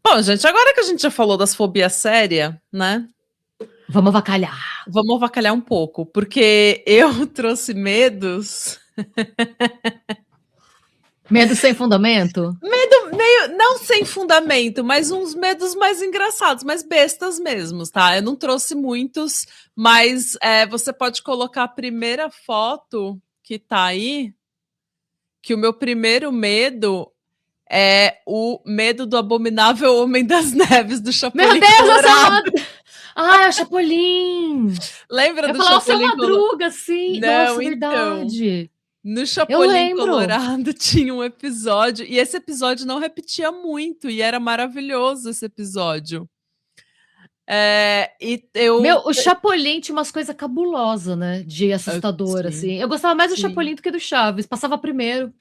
Bom, gente, agora que a gente já falou das fobias sérias, né? Vamos avacalhar. Vamos avacalhar um pouco, porque eu trouxe medos. Medo sem fundamento? Medo meio, não sem fundamento, mas uns medos mais engraçados, mais bestas mesmo, tá? Eu não trouxe muitos, mas você pode colocar a primeira foto que tá aí, que o meu primeiro medo é o medo do abominável Homem das Neves, do Chapolin Meu Deus, Colorado. Ah, é o Chapolin! Lembra Eu do falava o Seu Chapolin Colorado? Madruga, sim. Não, Nossa, então. verdade. No Eu Chapolin lembro. Colorado tinha um episódio, e esse episódio não repetia muito, e era maravilhoso esse episódio. Meu, o Chapolin tinha umas coisas cabulosas, né? De assustador, Sim, assim. Eu gostava mais do sim. Chapolin do que do Chaves. Passava primeiro.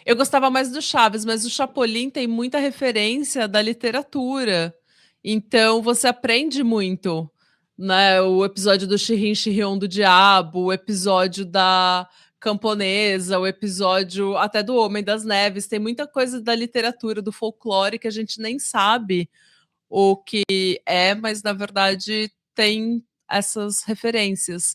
Eu gostava mais do Chaves, mas o Chapolin tem muita referência da literatura. Então você aprende muito, né? O episódio do Chirrin Chirrion do Diabo, o episódio da Camponesa, o episódio até do Homem das Neves. Tem muita coisa da literatura, do folclore, que a gente nem sabe o que é, mas na verdade tem essas referências.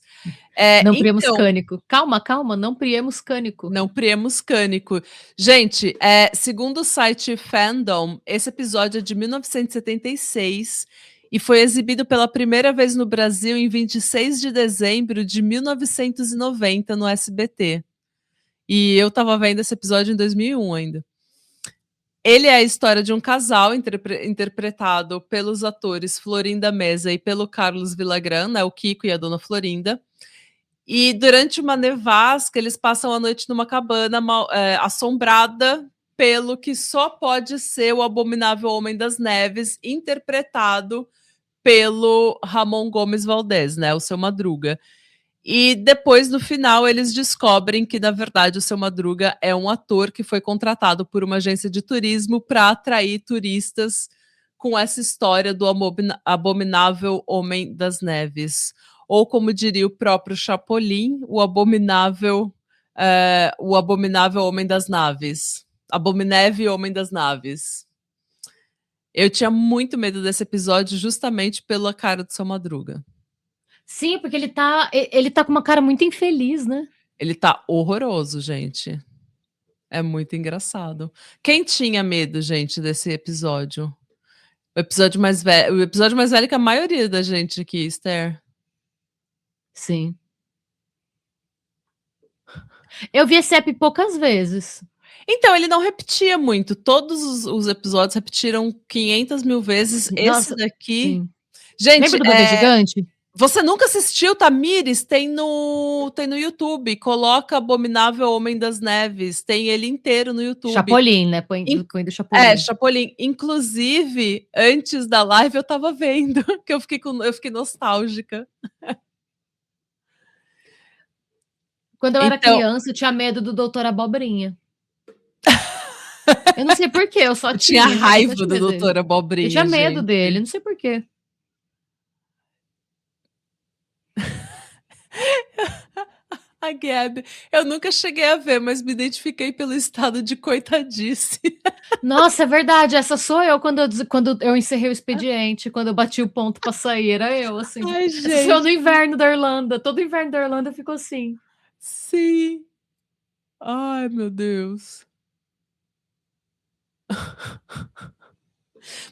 Não priemos Então, cânico. Calma, calma, não priemos cânico. não priemos cânico. Gente, segundo o site Fandom, esse episódio é de 1976 e foi exibido pela primeira vez no Brasil em 26 de dezembro de 1990 no SBT. E eu tava vendo esse episódio em 2001 ainda. Ele é a história de um casal interpretado pelos atores Florinda Meza e pelo Carlos Villagrán, né, o Kiko e a Dona Florinda. E durante uma nevasca, eles passam a noite numa cabana assombrada pelo que só pode ser o abominável Homem das Neves, interpretado pelo Ramon Gomes Valdez, né, o Seu Madruga. E depois, no final, eles descobrem que, na verdade, o Seu Madruga é um ator que foi contratado por uma agência de turismo para atrair turistas com essa história do abominável Homem das Neves. Ou, como diria o próprio Chapolin, o abominável Homem das Naves. Abomineve Homem das Naves. Eu tinha muito medo desse episódio justamente pela cara do Seu Madruga. Sim, porque ele tá com uma cara muito infeliz, né? Ele tá horroroso, gente. É muito engraçado. Quem tinha medo, gente, desse episódio? O episódio mais velho que a maioria da gente aqui, Esther. Sim. Eu vi esse app poucas vezes. Então, ele não repetia muito. Todos os episódios repetiram 500 mil vezes. Nossa, Esse daqui... sim. Gente, Lembra do bebê gigante? você nunca assistiu, Tamires? Tem no YouTube. Coloca Abominável Homem das Neves. Tem ele inteiro no YouTube. Chapolin, né? Põe do Chapolin. Chapolin. Inclusive, antes da live eu tava vendo, que eu fiquei nostálgica. Quando eu era criança, eu tinha medo do Doutor Abobrinha. Eu não sei porquê, eu só tinha raiva do Doutor Abobrinha. Eu tinha medo dele, não sei porquê. A Gabi, eu nunca cheguei a ver, mas me identifiquei pelo estado de coitadice. Nossa, é verdade, essa sou eu quando eu encerrei o expediente, quando eu bati o ponto pra sair, era eu, assim. Ai, gente. Essa sou eu no inverno da Irlanda, todo inverno da Irlanda ficou assim. Sim. Ai, meu Deus.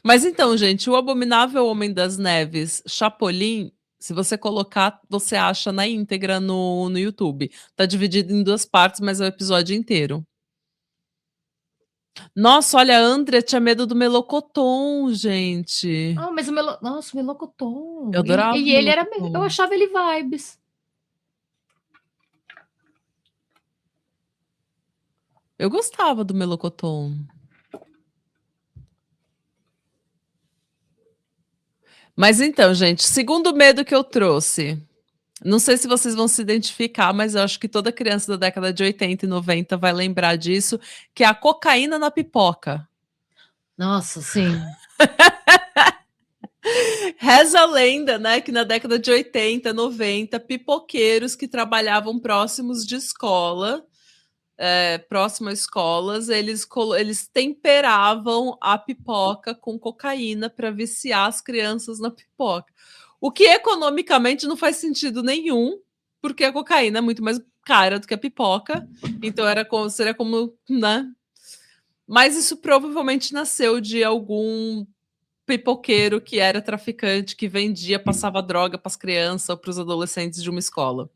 Mas então, gente, o Abominável Homem das Neves, Chapolin, se você colocar, você acha na íntegra no YouTube. Tá dividido em 2 partes, mas é o episódio inteiro. Nossa, olha, a Andrea tinha medo do Melocoton, gente. Ah, mas nossa, o Melocoton. Eu adorava E o ele era, Melocoton. eu achava ele vibes. Eu gostava do Melocoton. Mas então, gente, segundo medo que eu trouxe. Não sei se vocês vão se identificar, mas eu acho que toda criança da década de 80 e 90 vai lembrar disso, que é a cocaína na pipoca. Nossa, sim. Reza a lenda, né, que na década de 80, 90, pipoqueiros que trabalhavam próximos de escola próximo a escolas, eles temperavam a pipoca com cocaína para viciar as crianças na pipoca. O que economicamente não faz sentido nenhum, porque a cocaína é muito mais cara do que a pipoca, então seria como, né? Mas isso provavelmente nasceu de algum pipoqueiro que era traficante, que vendia, passava droga para as crianças ou para os adolescentes de uma escola.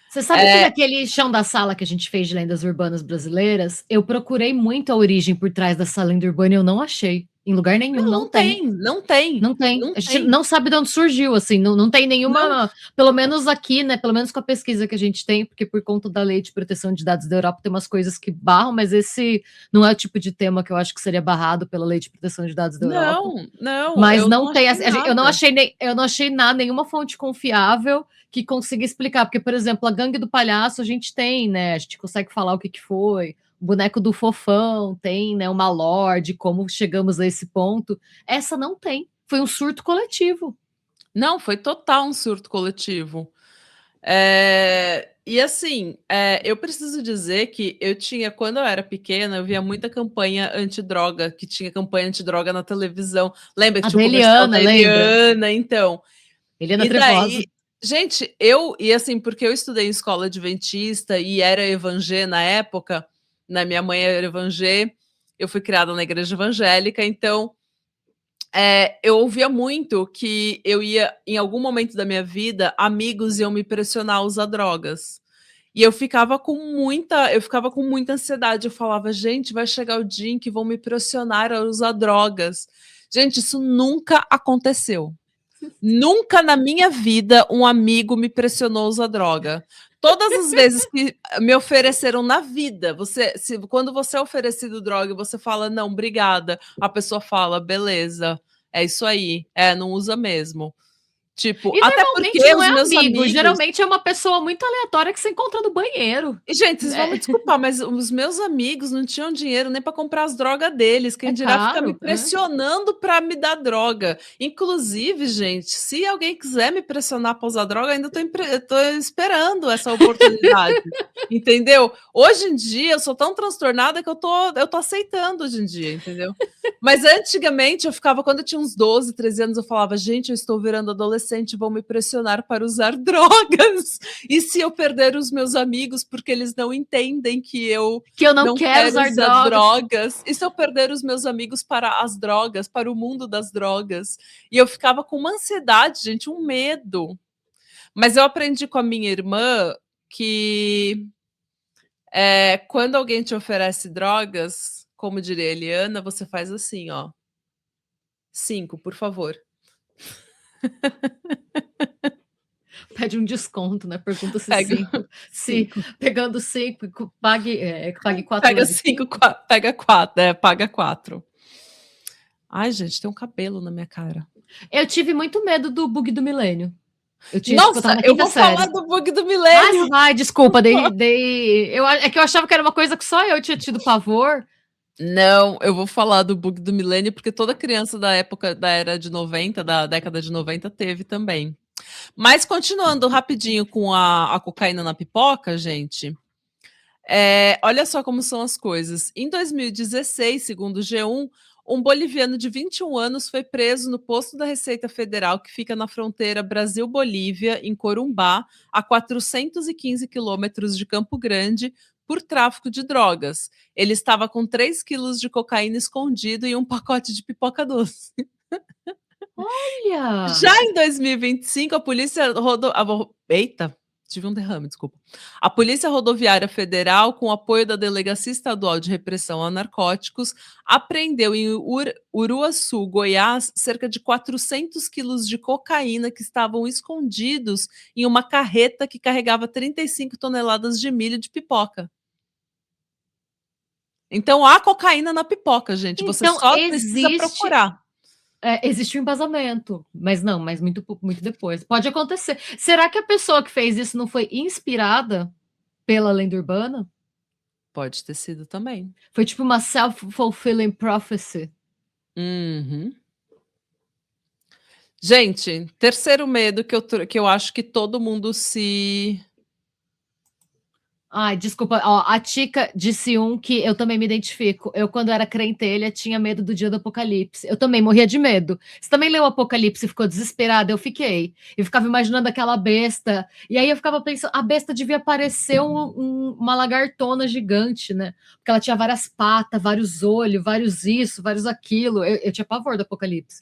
Você sabe que naquele chão da sala que a gente fez de lendas urbanas brasileiras, eu procurei muito a origem por trás dessa lenda urbana e eu não achei. Em lugar nenhum, não tem. Não tem. Não tem. Não A gente tem. não sabe de onde surgiu, assim, não tem nenhuma, Não. pelo menos aqui, né, pelo menos com a pesquisa que a gente tem, porque por conta da lei de proteção de dados da Europa tem umas coisas que barram, mas esse não é o tipo de tema que eu acho que seria barrado pela lei de proteção de dados da Europa. Não, Mas eu não tem, achei eu não nada. achei nada, nenhuma fonte confiável que consiga explicar, porque, por exemplo, a Gangue do Palhaço a gente tem, né, a gente consegue falar o que foi, o boneco do Fofão tem, né, uma lore de como chegamos a esse ponto. Essa não tem, foi um surto coletivo. Não, foi total um surto coletivo. E assim, eu preciso dizer que quando eu era pequena, eu via muita campanha antidroga, que tinha campanha antidroga na televisão. Lembra que A tinha o da comercial Eliana, da lembra? Eliana, então. Eliana E Trevosa. daí, gente, e assim, porque eu estudei em escola adventista e era evangé na época, né? Minha mãe era evangé, eu fui criada na igreja evangélica, então eu ouvia muito que eu ia, em algum momento da minha vida, amigos iam me pressionar a usar drogas. E eu ficava com muita ansiedade. Eu falava, gente, vai chegar o dia em que vão me pressionar a usar drogas. Gente, isso nunca aconteceu. Nunca na minha vida um amigo me pressionou a usar droga. Todas as vezes que me ofereceram na vida, quando você é oferecido droga e você fala, não, obrigada, a pessoa fala, beleza, é isso aí, não usa mesmo. Tipo, E até normalmente porque não os é meus amigo, amigos. geralmente é uma pessoa muito aleatória que você encontra no banheiro. E, gente, vocês vão me É, desculpar, mas os meus amigos não tinham dinheiro nem para comprar as drogas deles. Quem é dirá ficar me caro. É. pressionando para me dar droga. Inclusive, gente, se alguém quiser me pressionar para usar droga, ainda tô esperando essa oportunidade. Entendeu? Hoje em dia eu sou tão transtornada que eu tô aceitando hoje em dia, entendeu? Mas antigamente eu ficava, quando eu tinha uns 12, 13 anos, eu falava, gente, eu estou virando adolescente, vão me pressionar para usar drogas. E se eu perder os meus amigos porque eles não entendem que eu não não quero quero usar usar drogas. drogas? E se eu perder os meus amigos para as drogas, para o mundo das drogas? E eu ficava com uma ansiedade, gente, um medo. Mas eu aprendi com a minha irmã que quando alguém te oferece drogas, como diria a Eliana, você faz assim, ó. 5, por favor. Pede um desconto, né? Pergunta se Pega 5. Se 5. pegando 5, pague 4 Pega vezes 5, 5. pega 4, paga 4. Ai, gente, tem um cabelo na minha cara. Eu tive muito medo do bug do milênio. Eu tinha, tipo, eu tava Nossa, na eu quinta vou falar série. do bug do Mas milênio. vai, desculpa, é que eu achava que era uma coisa que só eu tinha tido pavor. Não, eu vou falar do bug do milênio porque toda criança da época da era de 90, da década de 90, teve também. Mas continuando rapidinho com a cocaína na pipoca, gente. Olha só como são as coisas. Em 2016, segundo o G1, um boliviano de 21 anos foi preso no posto da Receita Federal, que fica na fronteira Brasil-Bolívia, em Corumbá, a 415 quilômetros de Campo Grande, por tráfico de drogas. Ele estava com 3 quilos de cocaína escondido e um pacote de pipoca doce. Olha! Já em 2025, a polícia Eita, tive um derrame, desculpa. A Polícia Rodoviária Federal, com apoio da Delegacia Estadual de Repressão a Narcóticos, apreendeu em Uruaçu, Goiás, cerca de 400 quilos de cocaína que estavam escondidos em uma carreta que carregava 35 toneladas de milho de pipoca. Então há cocaína na pipoca, gente. Você Então só precisa procurar. existe um embasamento, mas não, mas muito, muito depois. Pode acontecer. Será que a pessoa que fez isso não foi inspirada pela lenda urbana? Pode ter sido também. Foi tipo uma self-fulfilling prophecy. Uhum. Gente, terceiro medo que eu acho que todo mundo Ai, desculpa, ó, a Tica disse um que eu também me identifico. Eu, quando era crentelha, tinha medo do dia do apocalipse. Eu também morria de medo. Você também leu o Apocalipse e ficou desesperada? Eu fiquei. Eu ficava imaginando aquela besta. E aí eu ficava pensando, a besta devia parecer uma lagartona gigante, né? Porque ela tinha várias patas, vários olhos, vários isso, vários aquilo. Eu tinha pavor do Apocalipse.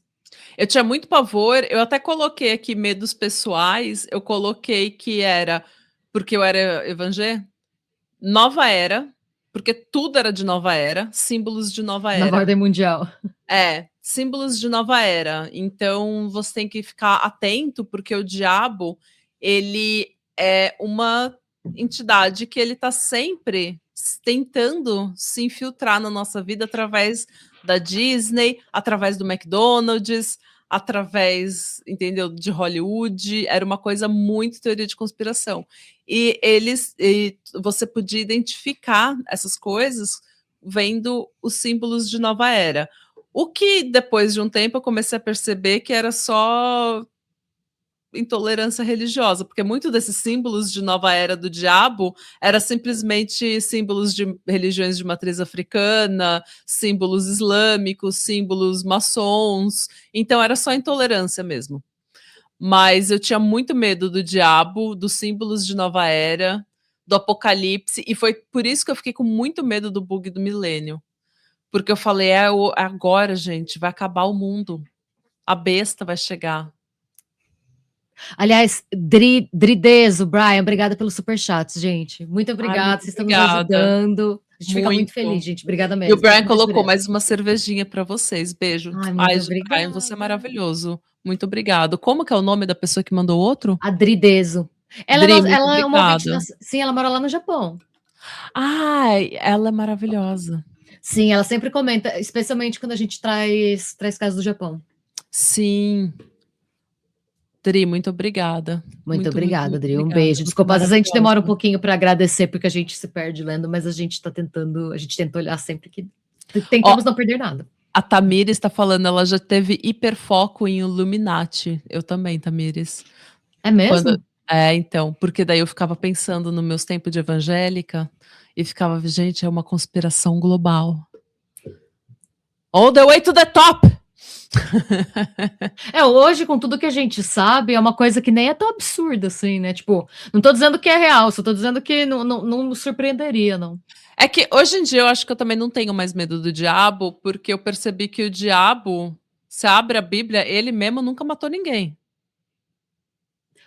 Eu tinha muito pavor, eu até coloquei aqui medos pessoais, eu coloquei que era porque eu era evangé nova era, porque tudo era de nova era, símbolos de nova Nova era. ordem mundial. É, símbolos de nova era. Então você tem que ficar atento, porque o diabo, ele é uma entidade que ele está sempre tentando se infiltrar na nossa vida através da Disney, através do McDonald's, através, entendeu, de Hollywood. Era uma coisa muito teoria de conspiração. E você podia identificar essas coisas vendo os símbolos de nova era. O que depois de um tempo eu comecei a perceber que era só intolerância religiosa, porque muito desses símbolos de nova era do diabo era simplesmente símbolos de religiões de matriz africana, símbolos islâmicos, símbolos maçons, então era só intolerância mesmo. Mas eu tinha muito medo do diabo, dos símbolos de nova era, do apocalipse, e foi por isso que eu fiquei com muito medo do bug do milênio. Porque eu falei: "É agora, gente, vai acabar o mundo. A besta vai chegar". Aliás, Drideso, Brian, obrigada pelo superchat, gente. Muito Ai, obrigada, muito vocês estão nos obrigada. ajudando. A gente fica muito feliz, Muito. gente. Obrigada E o mesmo. Brian Muito mais por colocou essa. mais uma cervejinha para vocês. Beijo. Ai, Ai, muito Brian, você é obrigada. maravilhoso. Muito obrigado. Como que é o nome da pessoa que mandou outro? A Drideso. Dri, muito Ela é uma ouvinte obrigada. sim, ela mora lá no Japão. Ai, ela é maravilhosa. Sim, ela sempre comenta, especialmente quando a gente traz casos do Japão. Sim. Dri, muito obrigada. Muito Muito, muito, obrigada, muito Dri. Um obrigada. beijo. Você é Desculpa, às vezes a gente demora um maravilhosa. pouquinho para agradecer, porque a gente se perde lendo, mas a gente tenta olhar sempre que tentamos não perder nada. A Tamires está falando, ela já teve hiperfoco em Illuminati. Eu também, Tamires. É mesmo? Então, porque daí eu ficava pensando nos meus tempos de evangélica e ficava, gente, é uma conspiração global. All the way to the top! Hoje, com tudo que a gente sabe, é uma coisa que nem é tão absurda assim, né? Tipo, não tô dizendo que é real, só tô dizendo que não me surpreenderia, não. É que hoje em dia eu acho que eu também não tenho mais medo do diabo, porque eu percebi que o diabo, se abre a Bíblia, ele mesmo nunca matou ninguém.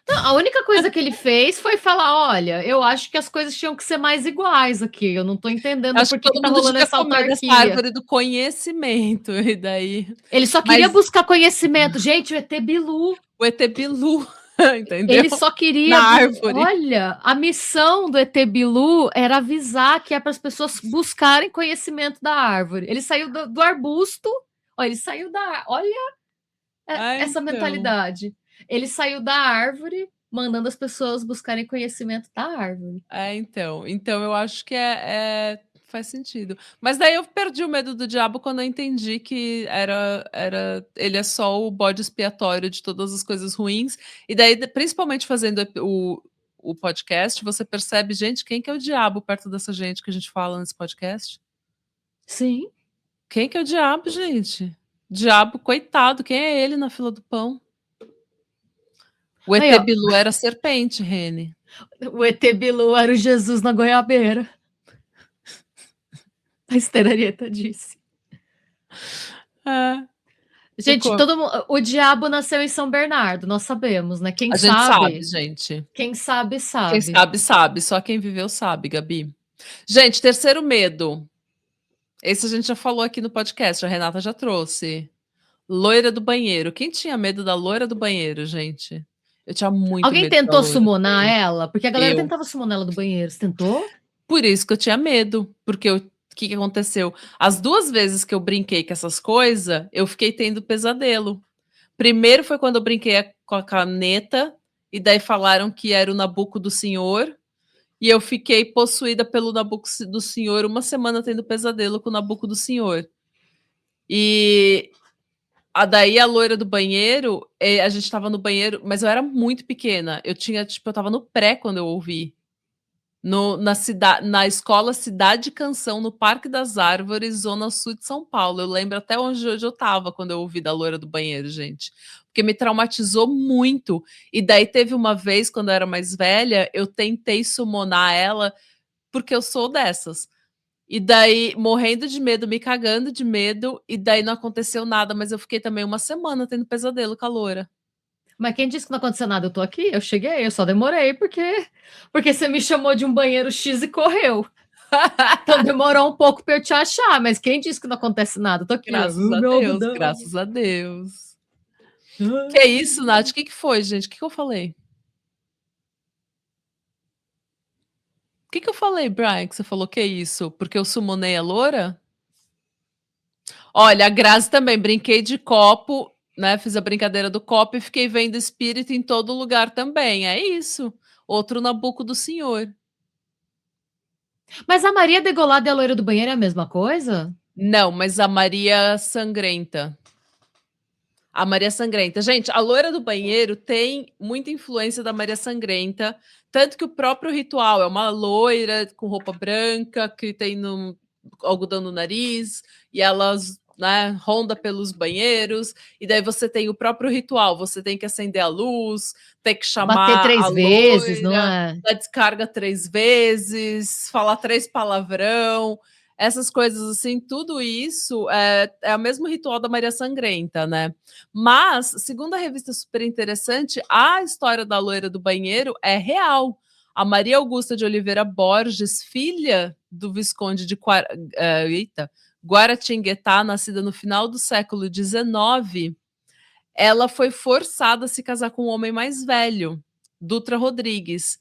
Não, a única coisa que ele fez foi falar: olha, eu acho que as coisas tinham que ser mais iguais aqui. Eu não tô entendendo Acho por que que todo tá mundo rolando devia essa comer dessa autarquia. árvore do conhecimento, e daí. Ele só queria Mas buscar conhecimento. Gente, o ET Bilu. o ET Bilu, entendeu? Ele só queria. Na árvore. Olha, a missão do ET Bilu era avisar que é para as pessoas buscarem conhecimento da árvore. Ele saiu do arbusto. Olha, ele saiu da. Olha essa Então. mentalidade. Ele saiu da árvore, mandando as pessoas buscarem conhecimento da árvore. Então. Então eu acho que faz sentido. Mas daí eu perdi o medo do diabo quando eu entendi que ele é só o bode expiatório de todas as coisas ruins. E daí, principalmente fazendo o podcast, você percebe, gente, quem que é o diabo perto dessa gente que a gente fala nesse podcast? Sim. Quem que é o diabo, gente? Diabo, coitado, quem é ele na fila do pão? O ET Aí, ó, Bilu era serpente, Rene. o ET Bilu era o Jesus na goiabeira. A Esterarieta disse. É. Gente, o diabo nasceu em São Bernardo, nós sabemos, né? Quem A gente sabe, sabe, gente. quem sabe, Quem sabe. sabe, sabe. Só quem viveu sabe, Gabi. Gente, terceiro medo. Esse a gente já falou aqui no podcast, a Renata já trouxe. Loira do banheiro. Quem tinha medo da loira do banheiro, gente? Eu tinha muito Alguém medo da tentou loira do summonar banheiro. ela? Porque a galera Eu. tentava summonar ela do banheiro. Você tentou? Por isso que eu tinha medo, porque o que aconteceu? As 2 vezes que eu brinquei com essas coisas, eu fiquei tendo pesadelo. Primeiro foi quando eu brinquei com a caneta, e daí falaram que era o Nabuco do Senhor, e eu fiquei possuída pelo Nabuco do Senhor 1 semana tendo pesadelo com o Nabuco do Senhor. E daí a loira do banheiro, a gente estava no banheiro, mas eu era muito pequena. Eu estava no pré quando eu ouvi. Na escola Cidade Canção, no Parque das Árvores, Zona Sul de São Paulo. Eu lembro até onde eu estava quando eu ouvi da loira do banheiro, gente. Porque me traumatizou muito. E daí teve uma vez, quando eu era mais velha, eu tentei summonar ela, porque eu sou dessas. E daí, morrendo de medo, me cagando de medo, e daí não aconteceu nada, mas eu fiquei também uma semana tendo pesadelo com a loira. Mas quem disse que não aconteceu nada? Eu tô aqui, eu cheguei, eu só demorei porque você me chamou de um banheiro X e correu. Então demorou um pouco pra eu te achar, mas quem disse que não acontece nada? Eu tô aqui, ó. Graças a Meu Deus, algodão. graças a Deus. Que isso, Nath? O que foi, gente? O que eu falei? O que eu falei, Brian, que você falou que é isso? Porque eu summonei a loura? Olha, a Grazi também, brinquei de copo, né? Fiz a brincadeira do copo e fiquei vendo espírito em todo lugar também. É isso. Outro Nabuco do Senhor. Mas a Maria Degolada e a loira do banheiro é a mesma coisa? Não, mas a Maria Sangrenta. A Maria Sangrenta. Gente, a loira do banheiro tem muita influência da Maria Sangrenta, tanto que o próprio ritual é uma loira com roupa branca, que tem algodão no nariz, e elas, né, ronda pelos banheiros, e daí você tem o próprio ritual, você tem que acender a luz, tem que Bater chamar a 3 vezes, não loira, é? dar descarga 3 vezes, falar 3 palavrão, essas coisas assim, tudo isso é o mesmo ritual da Maria Sangrenta, né? Mas, segundo a revista Super Interessante, a história da loira do banheiro é real. A Maria Augusta de Oliveira Borges, filha do Visconde de Guaratinguetá, nascida no final do século XIX, ela foi forçada a se casar com um homem mais velho, Dutra Rodrigues.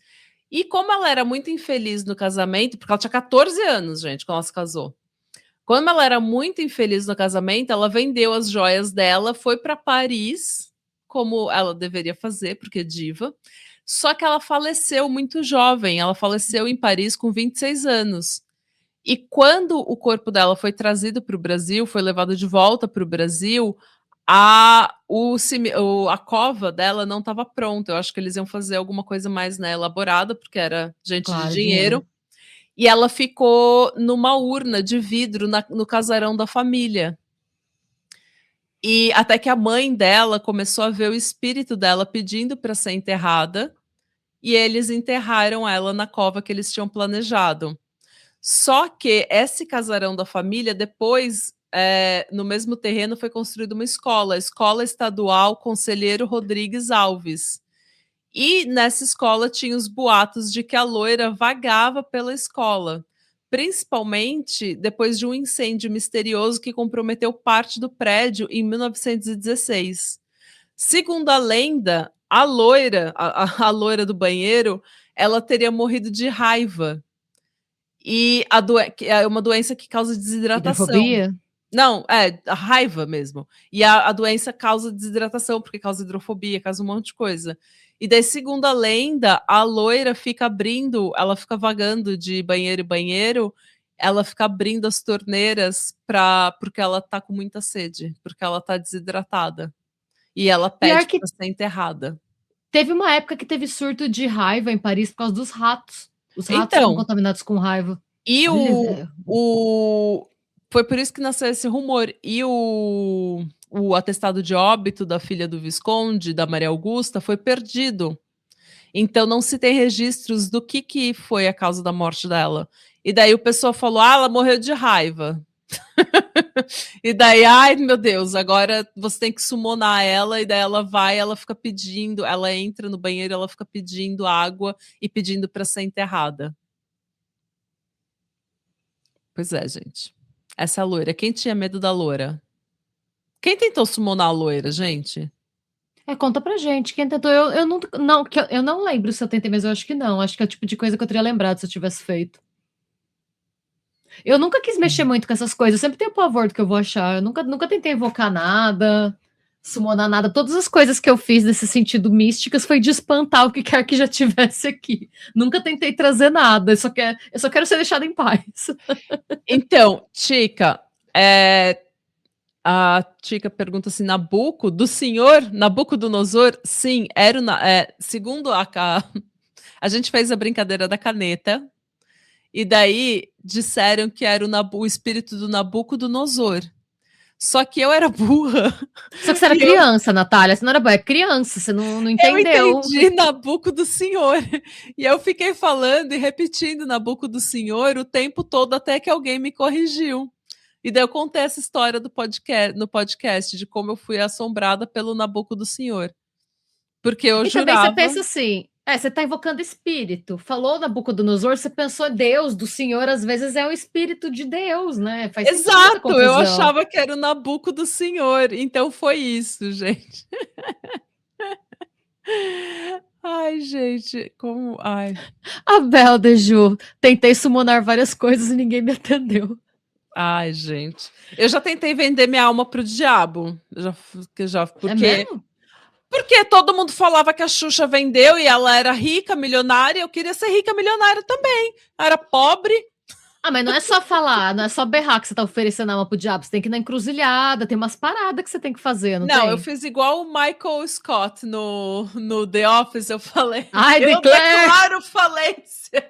E como ela era muito infeliz no casamento, porque ela tinha 14 anos, gente, quando ela se casou. Como ela era muito infeliz no casamento, ela vendeu as joias dela, foi para Paris, como ela deveria fazer, porque é diva. Só que ela faleceu muito jovem, ela faleceu em Paris com 26 anos. E quando o corpo dela foi trazido para o Brasil, foi levado de volta para o Brasil, a cova dela não estava pronta. Eu acho que eles iam fazer alguma coisa mais, né, elaborada, porque era gente de Claro, dinheiro. dinheiro. E ela ficou numa urna de vidro no casarão da família. E até que a mãe dela começou a ver o espírito dela pedindo para ser enterrada, e eles enterraram ela na cova que eles tinham planejado. Só que esse casarão da família, depois, no mesmo terreno, foi construída uma escola, a Escola Estadual Conselheiro Rodrigues Alves. E nessa escola tinha os boatos de que a loira vagava pela escola, principalmente depois de um incêndio misterioso que comprometeu parte do prédio em 1916. Segundo a lenda, a loira, a loira do banheiro, ela teria morrido de raiva. E que é uma doença que causa desidratação. Hidrofobia? Não, a raiva mesmo. E a doença causa desidratação, porque causa hidrofobia, causa um monte de coisa. E daí, segundo a lenda, a loira fica abrindo, ela fica vagando de banheiro em banheiro, ela fica abrindo as torneiras porque ela tá com muita sede, porque ela tá desidratada. E ela Pior pede que para ser enterrada. teve uma época que teve surto de raiva em Paris por causa dos ratos. Os ratos estavam Então, contaminados com raiva. e Olha, foi por isso que nasceu esse rumor. E o atestado de óbito da filha do Visconde, da Maria Augusta, foi perdido. Então não se tem registros do que foi a causa da morte dela. E daí o pessoal falou: ah, ela morreu de raiva. E daí, ai meu Deus, agora você tem que summonar ela, e daí ela vai, ela fica pedindo, ela entra no banheiro, ela fica pedindo água e pedindo para ser enterrada. Pois é, gente. Essa é a loira. Quem tinha medo da loira? Quem tentou summonar a loira, gente? conta pra gente. Quem tentou? Eu não, eu não lembro se eu tentei, mas eu acho que não. Acho que é o tipo de coisa que eu teria lembrado se eu tivesse feito. Eu nunca quis mexer muito com essas coisas. Eu sempre tenho pavor do que eu vou achar. Eu nunca tentei invocar nada, summonar nada. Todas as coisas que eu fiz nesse sentido místicas foi de espantar o que quer que já tivesse aqui. Nunca tentei trazer nada. Eu só quero ser deixada em paz. Então, Tica, a Tica pergunta assim: Nabuco, do senhor Nabucodonosor? Sim, era segundo a gente fez a brincadeira da caneta, E daí disseram que era o espírito do Nabucodonosor. Só que eu era burra. Só que você era E criança, Natália. Você não era boa, é criança, você não eu entendeu. entendi Nabuco do Senhor. E eu fiquei falando e repetindo Nabuco do Senhor o tempo todo até que alguém me corrigiu. E daí eu contei essa história no podcast de como eu fui assombrada pelo Nabuco do Senhor. Porque eu E também você jurava. pensa assim, você tá invocando espírito. Falou Nabucodonosor, você pensou Deus do Senhor, às vezes é o espírito de Deus, né? Faz sentido essa Exato, eu confusão. achava que era o Nabuco do Senhor. Então foi isso, gente. Ai, gente, como. Ai. Abel de Ju, tentei summonar várias coisas e ninguém me atendeu. Ai, gente. Eu já tentei vender minha alma pro diabo. É mesmo? Porque todo mundo falava que a Xuxa vendeu e ela era rica, milionária. Eu queria ser rica, milionária também. Eu era pobre. Ah, mas não é só falar, não é só berrar que você tá oferecendo alma pro diabo. Você tem que ir na encruzilhada, tem umas paradas que você tem que fazer, não Não, tem? eu fiz igual o Michael Scott no The Office. Eu falei, Ai, eu declare! declaro falência.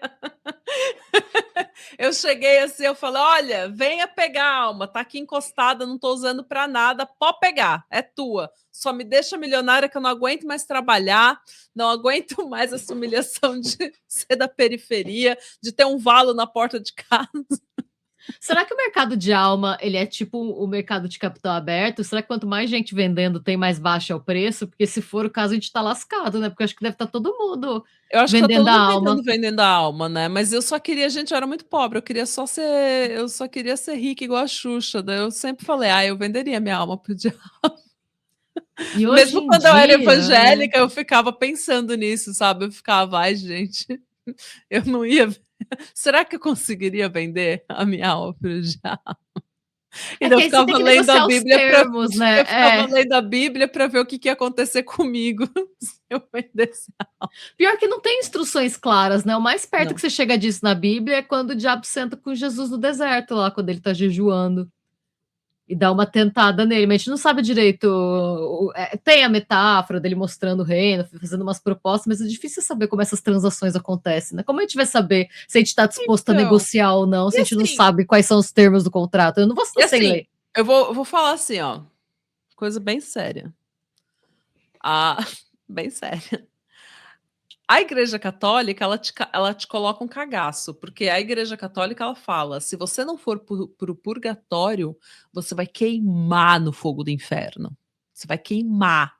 Eu cheguei assim, eu falei, olha, venha pegar a alma, tá aqui encostada, não tô usando pra nada, pode pegar, é tua. Só me deixa milionária que eu não aguento mais trabalhar, não aguento mais essa humilhação de ser da periferia, de ter um valo na porta de casa. Será que o mercado de alma, ele é tipo o mercado de capital aberto? Será que quanto mais gente vendendo, tem mais baixo é o preço? Porque se for o caso, a gente tá lascado, né? Porque eu acho que deve estar todo mundo Eu acho que tá vendendo todo a mundo alma. vendendo a alma, né? Mas eu só queria, gente, eu era muito pobre, eu só queria ser rica igual a Xuxa. Daí eu sempre falei, eu venderia minha alma pro diabo. E hoje Mesmo em quando eu era dia, né? evangélica, eu ficava pensando nisso, sabe? Eu ficava, ai, gente, eu não ia. Será que eu conseguiria vender a minha alma pro diabo? E É daí que aí você tem que negociar os termos, né? eu ficava lendo a Bíblia para ver o que ia acontecer comigo se eu vendesse. Pior que não tem instruções claras, né? O mais perto Não. que você chega disso na Bíblia é quando o diabo senta com Jesus no deserto, lá, quando ele tá jejuando. E dá uma tentada nele, mas a gente não sabe direito. Tem a metáfora dele mostrando o reino, fazendo umas propostas, mas é difícil saber como essas transações acontecem, né? Como a gente vai saber se a gente está disposto a Então, negociar ou não, se a gente não assim, sabe quais são os termos do contrato? Eu não vou e sem assim, ler. eu vou falar assim, ó, coisa bem séria. Bem séria. A Igreja Católica, ela te coloca um cagaço, porque a Igreja Católica, ela fala, se você não for pro purgatório, você vai queimar no fogo do inferno. Você vai queimar.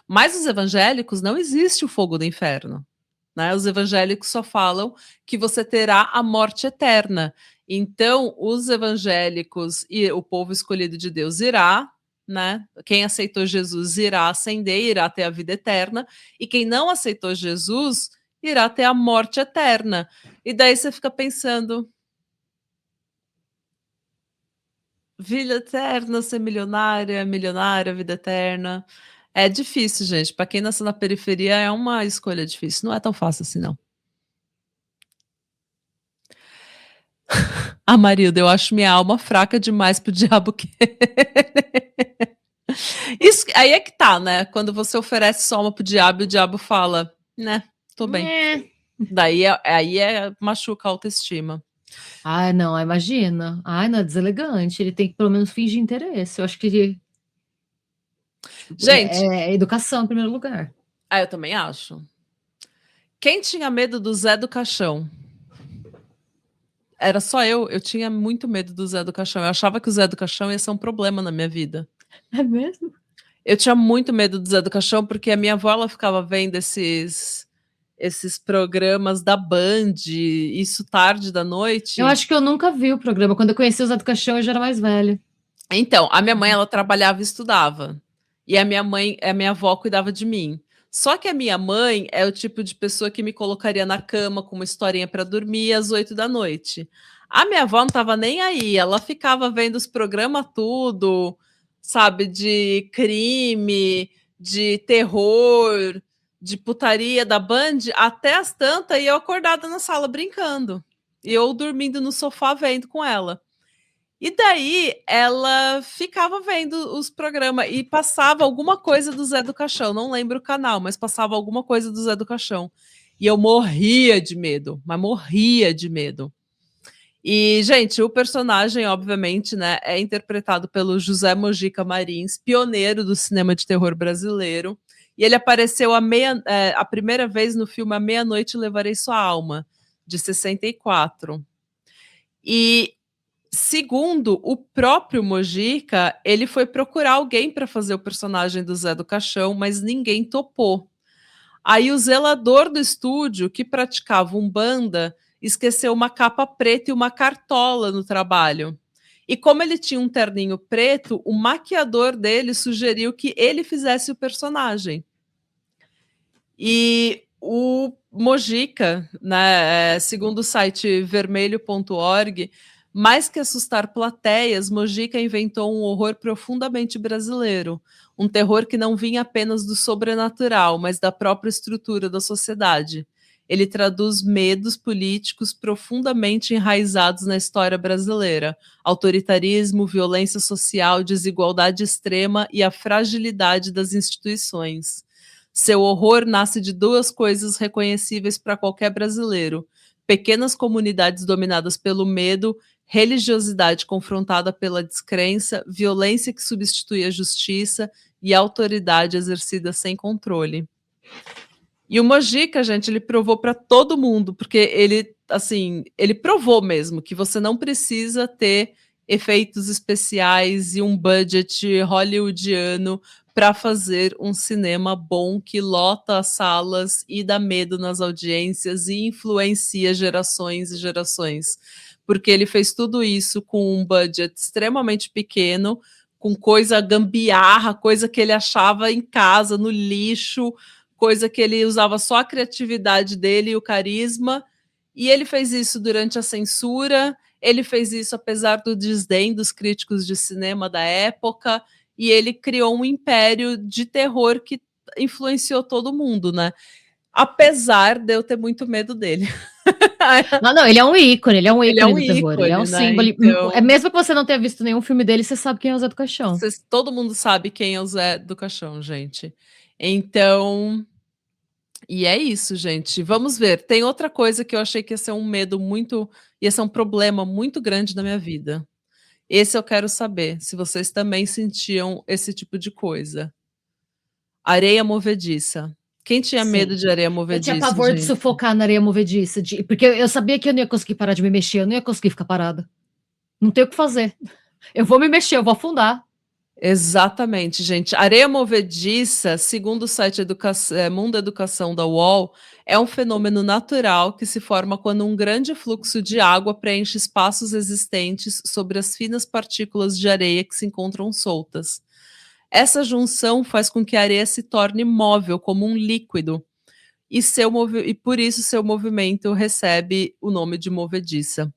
Mas os evangélicos, não existe o fogo do inferno. Né? Os evangélicos só falam que você terá a morte eterna. Então, os evangélicos e o povo escolhido de Deus irá, né? Quem aceitou Jesus irá ascender, irá ter a vida eterna, e quem não aceitou Jesus irá ter a morte eterna. E daí você fica pensando: vida eterna, ser milionária, milionária, vida eterna. É difícil, gente. Para quem nasceu na periferia, é uma escolha difícil. Não é tão fácil assim, não. Marilda, eu acho minha alma fraca demais pro diabo que. Isso, aí é que tá, né? Quando você oferece sua alma pro diabo e o diabo fala, né, tô bem. Daí aí machuca a autoestima. Ai, não, imagina. Ai, não, é deselegante. Ele tem que pelo menos fingir interesse. Eu acho que Gente, é educação em primeiro lugar. eu também acho. Quem tinha medo do Zé do Caixão? Era só eu tinha muito medo do Zé do Caixão. Eu achava que o Zé do Caixão ia ser um problema na minha vida. É mesmo? Eu tinha muito medo do Zé do Caixão porque a minha avó ela ficava vendo esses programas da Band, isso tarde da noite. Eu acho que eu nunca vi o programa. Quando eu conheci o Zé do Caixão, eu já era mais velha. Então, a minha mãe ela trabalhava e estudava. E a minha avó cuidava de mim. Só que a minha mãe é o tipo de pessoa que me colocaria na cama com uma historinha para dormir às 8 da noite. A minha avó não estava nem aí, ela ficava vendo os programas tudo, sabe, de crime, de terror, de putaria da Band, até as tantas e eu acordada na sala brincando. E eu dormindo no sofá vendo com ela. E daí ela ficava vendo os programas e passava alguma coisa do Zé do Caixão, não lembro o canal, mas passava alguma coisa do Zé do Caixão. E eu morria de medo, mas morria de medo. E, gente, o personagem, obviamente, né, é interpretado pelo José Mojica Marins, pioneiro do cinema de terror brasileiro. E ele apareceu a primeira vez no filme A Meia-Noite Levarei Sua Alma, de 64. E, segundo o próprio Mojica, ele foi procurar alguém para fazer o personagem do Zé do Caixão, mas ninguém topou. Aí o zelador do estúdio, que praticava umbanda, esqueceu uma capa preta e uma cartola no trabalho. E como ele tinha um terninho preto, o maquiador dele sugeriu que ele fizesse o personagem. E o Mojica, né, segundo o site vermelho.org, mais que assustar plateias, Mojica inventou um horror profundamente brasileiro, um terror que não vinha apenas do sobrenatural, mas da própria estrutura da sociedade. Ele traduz medos políticos profundamente enraizados na história brasileira: autoritarismo, violência social, desigualdade extrema e a fragilidade das instituições. Seu horror nasce de duas coisas reconhecíveis para qualquer brasileiro: pequenas comunidades dominadas pelo medo, religiosidade confrontada pela descrença, violência que substitui a justiça e autoridade exercida sem controle. E o Mojica, gente, ele provou para todo mundo, porque ele, assim, ele provou mesmo que você não precisa ter efeitos especiais e um budget hollywoodiano para fazer um cinema bom que lota as salas e dá medo nas audiências e influencia gerações e gerações. Porque ele fez tudo isso com um budget extremamente pequeno, com coisa gambiarra, coisa que ele achava em casa, no lixo, coisa que ele usava só a criatividade dele e o carisma, e ele fez isso durante a censura, ele fez isso apesar do desdém dos críticos de cinema da época, e ele criou um império de terror que influenciou todo mundo, né? Apesar de eu ter muito medo dele. Não, ele é um ícone Ele é um do terror, ele é um ícone, né? símbolo. Então, Mesmo que você não tenha visto nenhum filme dele, você sabe quem é o Zé do Caixão. todo mundo sabe quem é o Zé do Caixão, gente. Então, e é isso, gente. Vamos ver. Tem outra coisa que eu achei que ia ser um medo muito, ia ser um problema muito grande na minha vida. Esse eu quero saber se vocês também sentiam esse tipo de coisa. Areia movediça. Quem tinha medo Sim. de areia Eu tinha movediça, pavor de gente? sufocar na areia movediça, porque eu sabia que eu não ia conseguir parar de me mexer, eu não ia conseguir ficar parada. Não tem o que fazer. Eu vou me mexer, eu vou afundar. Exatamente, gente. Areia movediça, segundo o site Mundo Educação da UOL, é um fenômeno natural que se forma quando um grande fluxo de água preenche espaços existentes sobre as finas partículas de areia que se encontram soltas. Essa junção faz com que a areia se torne móvel, como um líquido, e por isso seu movimento recebe o nome de movediça.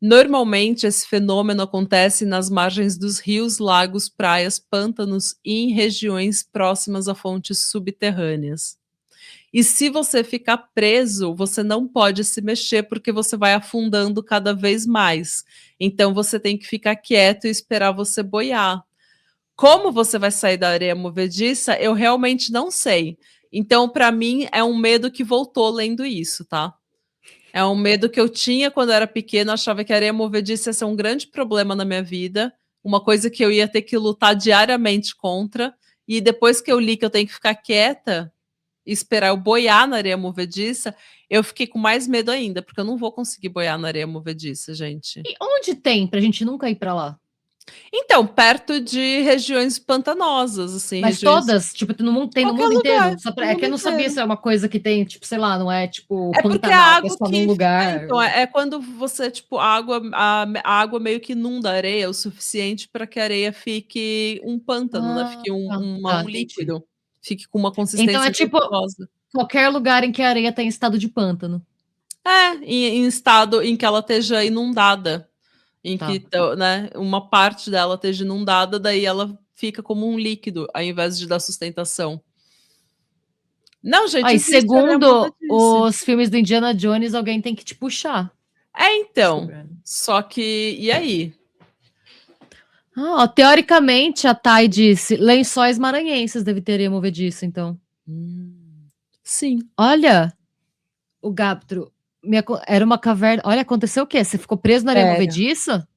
Normalmente, esse fenômeno acontece nas margens dos rios, lagos, praias, pântanos e em regiões próximas a fontes subterrâneas. E se você ficar preso, você não pode se mexer porque você vai afundando cada vez mais. Então você tem que ficar quieto e esperar você boiar. Como você vai sair da areia movediça, eu realmente não sei. Então, para mim, é um medo que voltou lendo isso, tá? É um medo que eu tinha quando eu era pequena, achava que a areia movediça ia ser um grande problema na minha vida, uma coisa que eu ia ter que lutar diariamente contra, e depois que eu li que eu tenho que ficar quieta e esperar eu boiar na areia movediça, eu fiquei com mais medo ainda, porque eu não vou conseguir boiar na areia movediça, gente. E onde tem pra gente nunca ir pra lá? Então, perto de regiões pantanosas, assim, Mas regiões. todas, tipo, tem no Qualquer mundo lugar, inteiro. no É que mundo eu não sabia inteiro. se é uma coisa que tem, tipo, sei lá, não é tipo É porque a Pantanal, que é água só num que lugar. então, é quando você, tipo, a água meio que inunda a areia o suficiente para que a areia fique um pântano, né, Ah, fique tá, um entendi. líquido, fique com uma Então é consistência tipo líquidosa. qualquer lugar em que a areia tem estado de pântano. É, em estado em que ela esteja inundada, em que Tá. to né, uma parte dela esteja inundada, daí ela fica como um líquido, ao invés de dar sustentação. Não, gente, Aí, existe areia segundo movediça. os filmes do Indiana Jones, alguém tem que te puxar. É, então, Descobrindo. só que e aí? Ah, ó, teoricamente, a Thay disse, Lençóis Maranhenses deve ter areia movediça, então. Hum, sim. Olha, o Gaptro. Era uma caverna. Olha, aconteceu o quê? Você ficou preso na areia Era. movediça?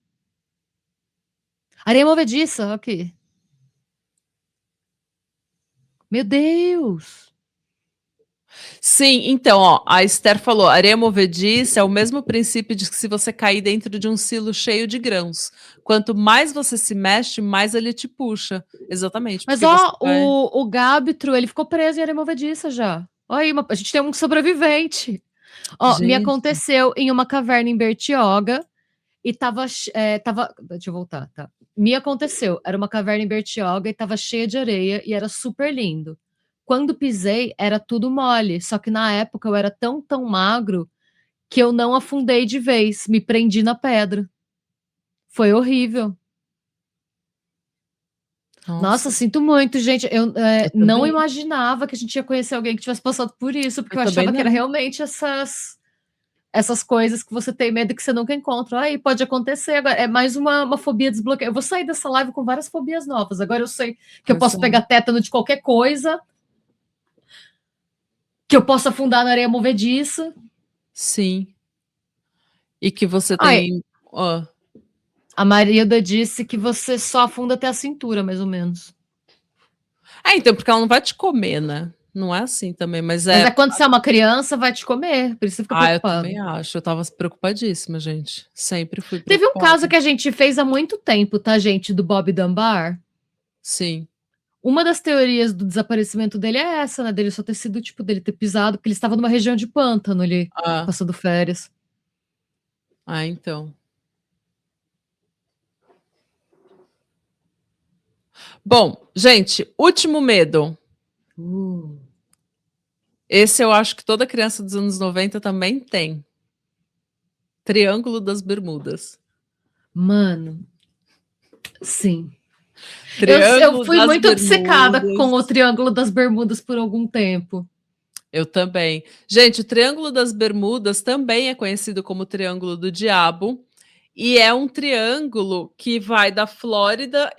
Areia movediça, ok. Meu Deus! Sim, então, ó, a Esther falou, areia movediça é o mesmo princípio de que se você cair dentro de um silo cheio de grãos, quanto mais você se mexe, mais ele te puxa. Exatamente, Mas porque você ó, vai... o Gabtro, ele ficou preso em areia movediça já. Olha aí, a gente tem um sobrevivente. Ó, me Gente, aconteceu em uma caverna em Bertioga e tava. Deixa eu voltar, tá? Me aconteceu, era uma caverna em Bertioga e tava cheia de areia e era super lindo. Quando pisei, era tudo mole, só que na época eu era tão magro que eu não afundei de vez, me prendi na pedra. Foi horrível. Nossa, nossa, sinto muito, gente. Eu eu não também, imaginava que a gente ia conhecer alguém que tivesse passado por isso, porque eu eu também achava que era não. realmente essas coisas que você tem medo que você nunca encontra. Aí pode acontecer. Agora, é mais uma fobia desbloqueada. Eu vou sair dessa live com várias fobias novas. Agora eu sei que eu Pois posso é. pegar tétano de qualquer coisa, que eu posso afundar na areia movediça. Sim, e que você Ai, tem... ó. a Marilda disse que você só afunda até a cintura, mais ou menos. Ah, então, porque ela não vai te comer, né? Não é assim também, mas Mas é é... quando você é uma criança, vai te comer. Por isso você fica Ah, eu preocupado. também acho, eu tava preocupadíssima, gente. Sempre fui Teve um caso preocupada. que a gente fez há muito tempo, tá, gente? Do Bob Dunbar. Sim. Uma das teorias do desaparecimento dele é essa, né? Dele só ter sido, tipo, dele ter pisado, porque ele estava numa região de pântano ali, Ah, passando férias. ah, então. Bom, gente, último medo. Uh. Esse eu acho que toda criança dos anos 90 também tem. Triângulo das Bermudas. Mano, sim. Eu Triângulo fui das muito obcecada com o Bermudas. Triângulo das Bermudas por algum tempo. Eu também. Gente, o Triângulo das Bermudas também é conhecido como Triângulo do Diabo. E é um triângulo que vai da Flórida,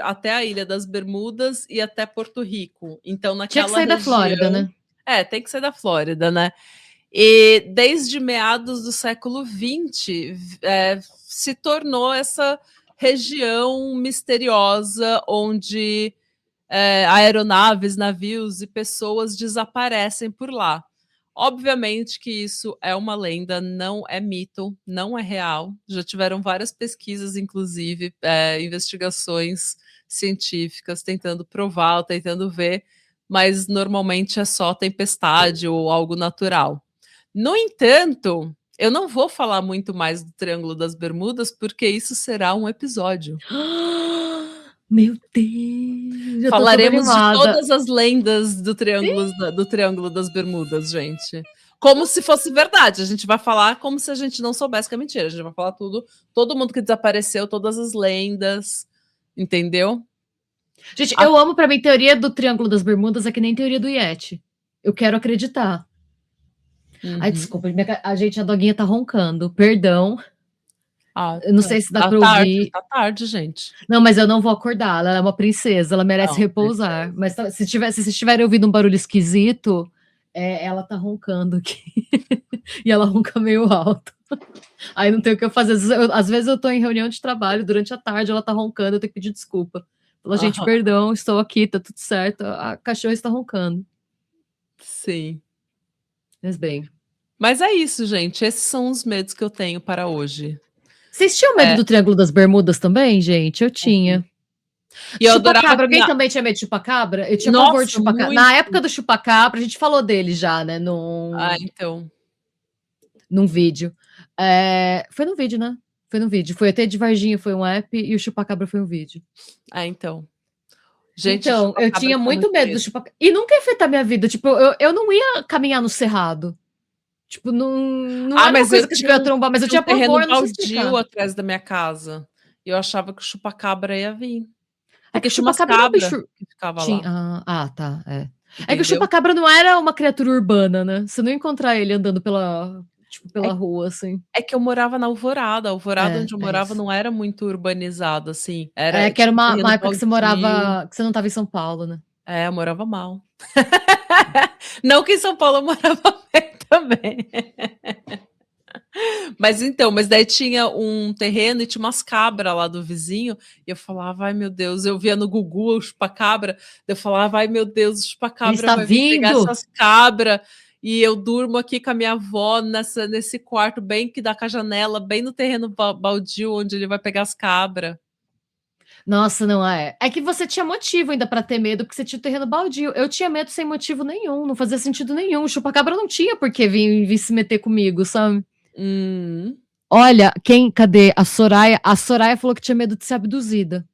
até a Ilha das Bermudas e até Porto Rico. Então, Tinha que naquela sair da Flórida, região. né? É, tem que ser da Flórida, né? E desde meados do século XX, se tornou essa região misteriosa onde aeronaves, navios e pessoas desaparecem por lá. Obviamente que isso é uma lenda, não é mito, não é real. Já tiveram várias pesquisas, inclusive, investigações científicas tentando provar, tentando ver, mas normalmente é só tempestade ou algo natural. No entanto, eu não vou falar muito mais do Triângulo das Bermudas, porque isso será um episódio. Meu Deus, eu tô toda Falaremos de animada. todas as lendas do Triângulo das Bermudas, gente. Como se fosse verdade. A gente vai falar como se a gente não soubesse que é mentira. A gente vai falar tudo, todo mundo que desapareceu, todas as lendas, entendeu? Gente, A- eu amo pra mim teoria do Triângulo das Bermudas é que nem teoria do Yeti. Eu quero acreditar. Ai, Uhum. desculpa, a doguinha tá roncando. Perdão. Ah, Eu não tá. sei se dá pra ouvir. Tá tarde, gente. Não, mas eu não vou acordar. Ela é uma princesa, ela merece Não, repousar. Mas se vocês tiverem ouvido um barulho esquisito, ela tá roncando aqui. E ela ronca meio alto. Aí não tem o que eu fazer. Às vezes eu tô em reunião de trabalho, durante a tarde ela tá roncando, eu tenho que pedir desculpa. Fala, gente, aham, perdão, estou aqui, tá tudo certo. A cachorra está roncando. sim. Mas bem. Mas é isso, gente. Esses são os medos que eu tenho para hoje. Vocês tinham medo É. do Triângulo das Bermudas também, gente? Eu tinha. E eu adorava Chupacabra, alguém que. também tinha medo de chupacabra? Eu tinha pavor de Nossa, chupacabra. muito. Na época do chupacabra, a gente falou dele já, né? Ah, então. Num vídeo. Foi num vídeo, né? Foi num vídeo. Foi até de Varginha, foi um app, e o chupacabra foi um vídeo. Ah, então. Gente, Então, eu chupacabra eu tinha tinha muito muito medo do medo. chupacabra. E nunca ia afetar minha vida. Tipo, eu não ia caminhar no cerrado. Tipo, não Ah, era uma mas coisa que tipo, eu ia trombar, mas eu tinha um tinha pavor, terreno eu não sei baldio explicar. atrás da minha casa. E eu achava que o chupacabra ia vir. É que Porque o tinha umas chupacabra não é um cabras bicho. que ficava Tinha. lá, Tá. É que o entendeu? chupacabra não era uma criatura urbana, né? Você não ia encontrar ele andando pela É, rua, assim. é que eu morava na Alvorada. A Alvorada onde eu É morava isso. não era muito urbanizado, assim. É que era Tinha um uma terreno época que você baldio. morava. Que você não tava em São Paulo, né? É, eu morava mal. Não que em São Paulo eu morava bem também. Mas daí tinha um terreno e tinha umas cabras lá do vizinho, e eu falava, ai meu Deus, eu via no Gugu o chupacabra, eu falava, ai meu Deus, o Ele chupacabra está vai vir pegar vindo! essas cabras, e eu durmo aqui com a minha avó nesse quarto, bem que dá com a janela, bem no terreno baldio, onde ele vai pegar as cabras. Nossa, não é. É que você tinha motivo ainda pra ter medo, porque você tinha o terreno baldio. Eu tinha medo sem motivo nenhum, não fazia sentido nenhum. O chupacabra não tinha por que vir se meter comigo, sabe? Olha, cadê? A Soraya. A Soraya falou que tinha medo de ser abduzida.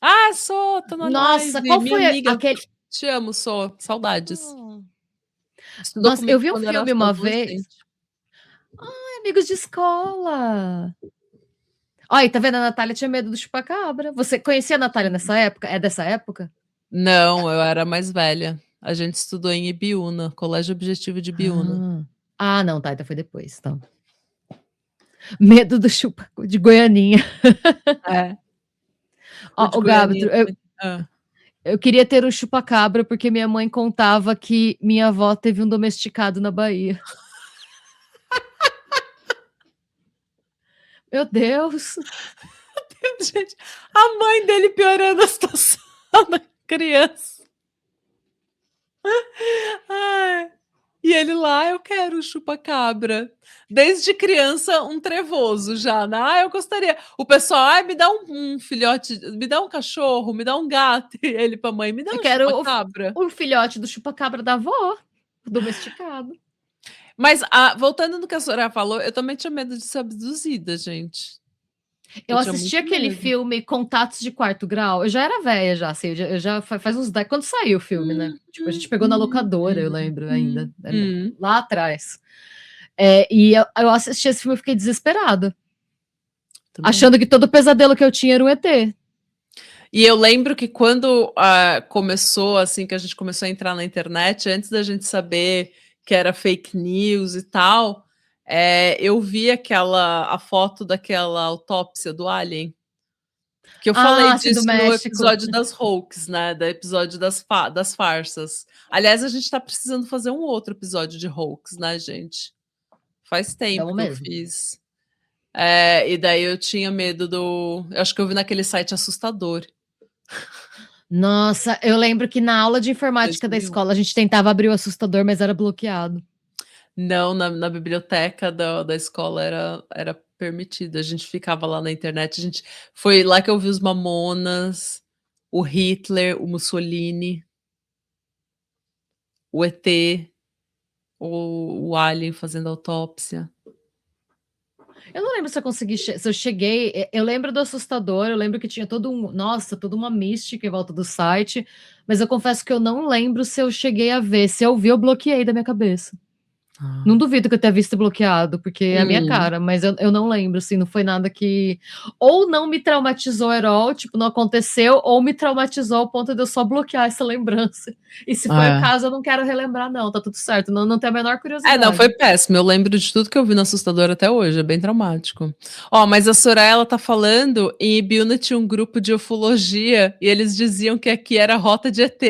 Ah, tô na Nossa, live, qual minha foi amiga, aquele. te amo, saudades. Estudou Nossa, comigo eu vi um quando era filme uma vez. adolescente. Ai, amigos de escola. Olha, tá vendo? A Natália tinha medo do chupacabra. Você conhecia a Natália nessa época? É dessa época? Não, eu era mais velha. A gente estudou em Ibiúna, Colégio Objetivo de Ibiúna. Não, tá, então foi depois, então. Medo do de Goianinha. É. Ó, o Gabito, eu queria ter um chupacabra porque minha mãe contava que minha avó teve um domesticado na Bahia. Meu Deus. Gente, a mãe dele piorando a situação da criança. Ai. E ele lá, eu quero chupacabra. Desde criança, um trevoso já, né? Eu gostaria. O pessoal, me dá um filhote, me dá um cachorro, me dá um gato. E ele pra mãe, me dá Eu um quero chupacabra. o filhote do chupacabra da avó, domesticado. Mas, voltando no que a Soraya falou, eu também tinha medo de ser abduzida, gente. Eu tinha assisti muito aquele medo. filme Contatos de Quarto Grau. Eu já era velha, já, assim, eu já faz uns 10. Quando saiu o filme, né? Tipo, a gente pegou na locadora, eu lembro ainda. Lá atrás. E eu assisti esse filme e fiquei desesperada. Também. Achando que todo pesadelo que eu tinha era um ET. E eu lembro que quando começou, assim, que a gente começou a entrar na internet, antes da gente saber que era fake news e tal, eu vi a foto daquela autópsia do Alien. Que eu falei Sim, do disso no México. episódio das hoax, né? Do episódio das farsas. Aliás, a gente tá precisando fazer um outro episódio de hoax, né, gente? Faz tempo que eu fiz. E daí eu tinha medo eu acho que eu vi naquele site assustador. Nossa, eu lembro que na aula de informática da escola a gente tentava abrir o assustador, mas era bloqueado. Não, na biblioteca da escola era permitido. A gente ficava lá na internet. Foi lá que eu vi os Mamonas, o Hitler, o Mussolini, o ET, o Alien fazendo autópsia. Eu não lembro se eu consegui, se eu cheguei. Eu lembro do assustador, eu lembro que tinha toda uma mística em volta do site, mas eu confesso que eu não lembro se eu cheguei a ver. Se eu vi, eu bloqueei da minha cabeça. Não duvido que eu tenha visto bloqueado, porque é a minha cara, mas eu não lembro, assim, não foi nada que. Ou não me traumatizou at all, tipo, não aconteceu, ou me traumatizou ao ponto de eu só bloquear essa lembrança. E se foi o caso, eu não quero relembrar, não, tá tudo certo, não tenho a menor curiosidade. Não, foi péssimo. Eu lembro de tudo que eu vi no assustador até hoje, é bem traumático. Mas a Soraya, ela tá falando, em Ibiúna tinha um grupo de ufologia e eles diziam que aqui era rota de ET.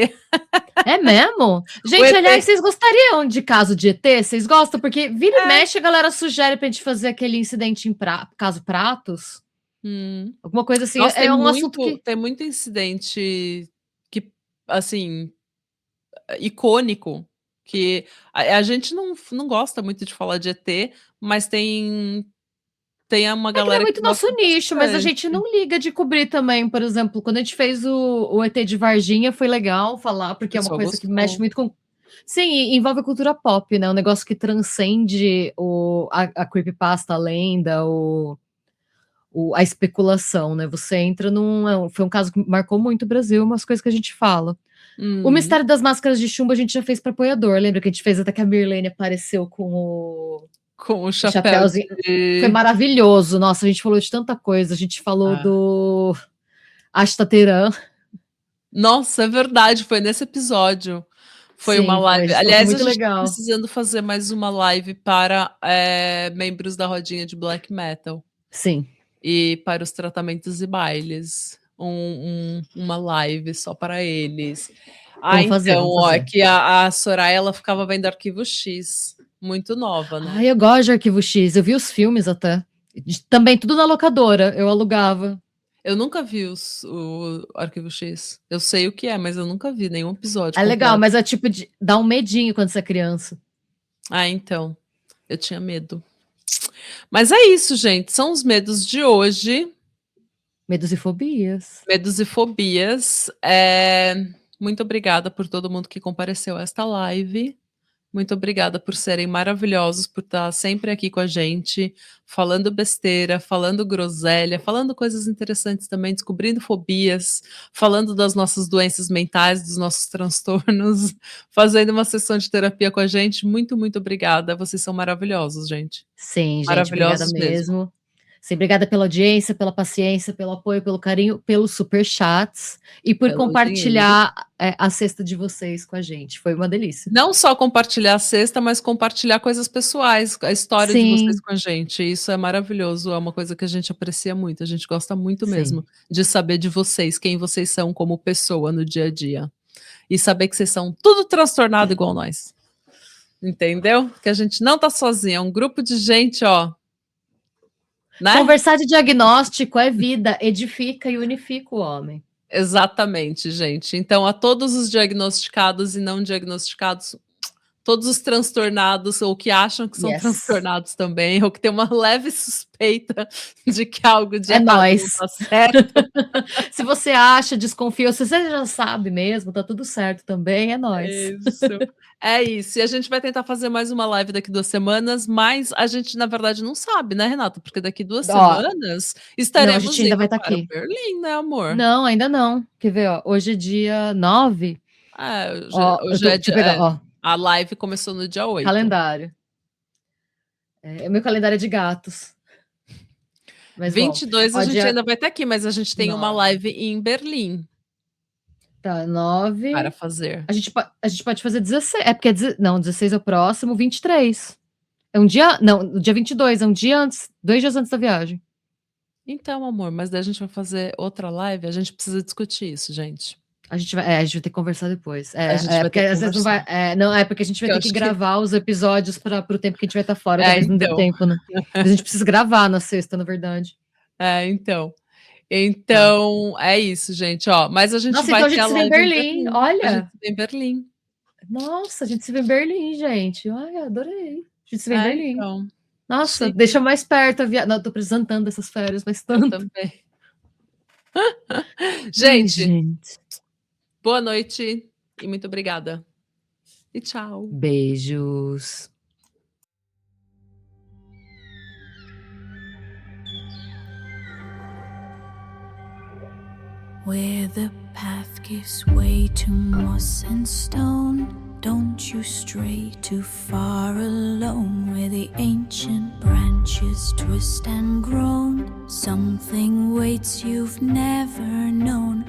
É mesmo? Gente, aliás, vocês gostariam de caso de ET? Vocês gostam? Porque vira e mexe, a galera sugere pra gente fazer aquele incidente em caso Pratos. Alguma coisa assim. Nossa, Assunto que. Tem muito incidente que, assim, icônico, que a gente não gosta muito de falar de ET, mas tem uma É que não é galera que muito nosso gosta nicho, mas a bastante. gente não liga de cobrir também. Por exemplo, quando a gente fez o ET de Varginha, foi legal falar, porque é uma coisa que mexe muito com. Sim, envolve a cultura pop, né? Um negócio que transcende a creepypasta, a lenda, a especulação, né? Você entra foi um caso que marcou muito o Brasil, umas coisas que a gente fala. O Mistério das Máscaras de Chumbo a gente já fez para apoiador. Lembra que a gente fez até que a Mirlene apareceu com o chapéuzinho. Foi maravilhoso. Nossa, a gente falou de tanta coisa. A gente falou do Ashtateran. Nossa, é verdade, foi nesse episódio. Foi uma live. Aliás, a gente tá precisando fazer mais uma live para membros da rodinha de black metal. Sim. E para os tratamentos e bailes. Uma live só para eles. Vamos fazer. É que a Soraya, ela ficava vendo Arquivo X. muito nova, né? Ai, eu gosto de Arquivo X. Eu vi os filmes até. Também tudo na locadora. Eu alugava. Eu nunca vi o Arquivo X. Eu sei o que é, mas eu nunca vi nenhum episódio É legal, completo. mas é tipo dá um medinho quando você é criança. Ah, então. Eu tinha medo. Mas é isso, gente. São os medos de hoje. Medos e fobias. Medos e fobias. Muito obrigada por todo mundo que compareceu a esta live. Muito obrigada por serem maravilhosos, por estar sempre aqui com a gente, falando besteira, falando groselha, falando coisas interessantes também, descobrindo fobias, falando das nossas doenças mentais, dos nossos transtornos, fazendo uma sessão de terapia com a gente. Muito, muito obrigada. Vocês são maravilhosos, gente. Sim, gente, obrigada Maravilhosos mesmo. mesmo. Sim, obrigada pela audiência, pela paciência, pelo apoio, pelo carinho, pelos superchats e por Pelo compartilhar a cesta de vocês com a gente. Foi uma delícia. Não só compartilhar a cesta, mas compartilhar coisas pessoais, a história de vocês Sim, com a gente. Isso é maravilhoso, é uma coisa que a gente aprecia muito, a gente gosta muito sim. mesmo de saber de vocês, quem vocês são como pessoa no dia a dia. E saber que vocês são tudo transtornado igual nós. Entendeu? Que a gente não tá sozinho, é um grupo de gente, ó. Né? Conversar de diagnóstico é vida, edifica e unifica o homem. Exatamente, gente. Então, a todos os diagnosticados e não diagnosticados, todos os transtornados, ou que acham que são Yes. transtornados também, ou que tem uma leve suspeita de que algo de É errado nóis. não tá certo. Se você acha, desconfia, se você já sabe mesmo, tá tudo certo também, é nóis. Isso. É isso. E a gente vai tentar fazer mais uma live daqui 2 semanas, mas a gente, na verdade, não sabe, né, Renata? Porque daqui 2 semanas estaremos não, a gente ainda vai indo estar para aqui. Berlim, né, amor? Não, ainda não. Quer ver, ó, hoje é dia 9. Hoje é deixa eu pegar, ó. A live começou no dia 8. Calendário. O meu calendário é de gatos. Mas 22 bom, a gente dia... ainda vai estar aqui, mas a gente tem uma live em Berlim. Tá, 9. Para fazer. A gente pode fazer 16. Porque 16 é o próximo, 23. É um dia. Não, o dia 22, é um dia antes, 2 dias antes da viagem. Então, amor, mas daí a gente vai fazer outra live, a gente precisa discutir isso, gente. A gente vai ter que conversar depois. A gente vai porque ter que às vezes não vai. Não, é porque a gente vai ter que gravar os episódios para o tempo que a gente vai estar fora. Talvez não dê tempo, né? Mas a gente precisa gravar na sexta, na verdade. Então. Então, é isso, gente, ó. Mas a gente vai então a gente se vê em Berlim, olha. A gente se vê em Berlim. Nossa, a gente se vê em Berlim, gente. Olha, adorei. A gente se vê em Berlim. Então. Nossa, deixa mais perto a viagem. Não, tô precisando tanto dessas férias, mas tanto. Eu também. Gente, boa noite e muito obrigada. E tchau. Beijos. Where the path gives way to moss and stone, don't you stray too far alone. Where the ancient branches twist and groan, something waits you've never known.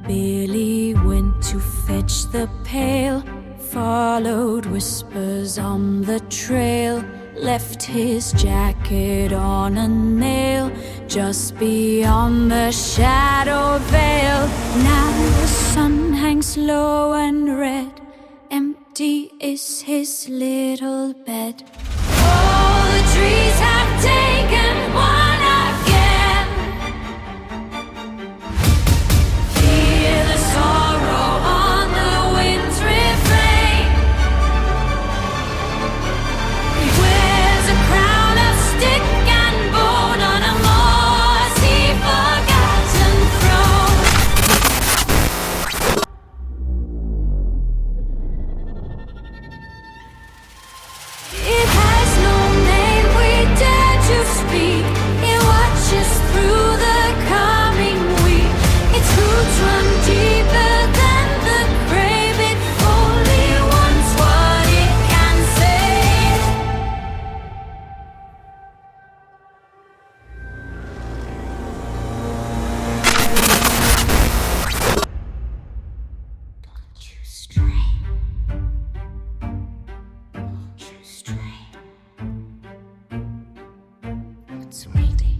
Billy went to fetch the pail, followed whispers on the trail, left his jacket on a nail just beyond the shadow veil. Now the sun hangs low and red, empty is his little bed. All the trees have taken one again. Hear the sorrow on the wind's refrain. He wears a crown of stick and bone on a mossy forgotten throne. It has no name we dare to speak. It watches through the coming week. Its roots run deeper than the grave. It only wants what it can save. Don't you stray. Don't you stray. It's waiting.